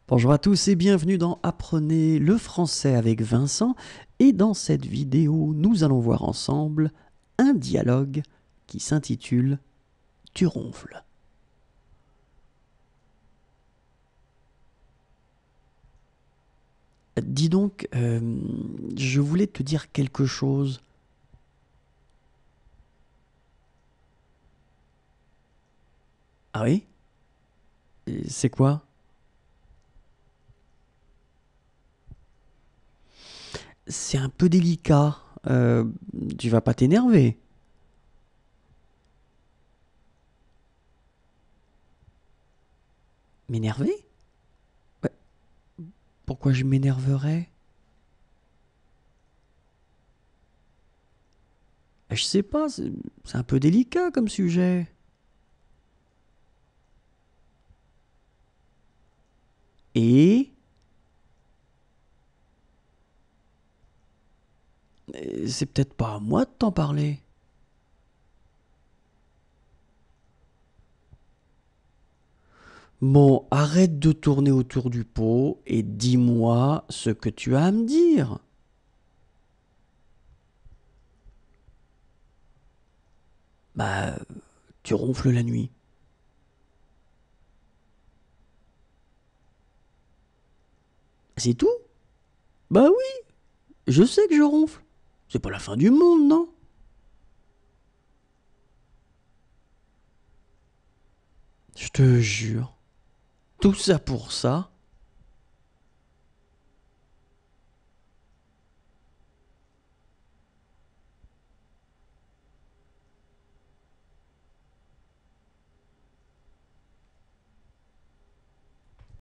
Bonjour à tous et bienvenue dans Apprenez le français avec Vincent. Et dans cette vidéo, nous allons voir ensemble un dialogue qui s'intitule Tu ronfles. Dis donc, je voulais te dire quelque chose. Ah oui? C'est quoi? C'est un peu délicat. Tu vas pas t'énerver. M'énerver? Ouais, pourquoi je m'énerverais? Je sais pas, c'est un peu délicat comme sujet. Et c'est peut-être pas à moi de t'en parler. Bon, arrête de tourner autour du pot et dis-moi ce que tu as à me dire. Bah, tu ronfles la nuit. C'est tout? Bah oui, je sais que je ronfle. C'est pas la fin du monde, non? Je te jure. Tout ça pour ça?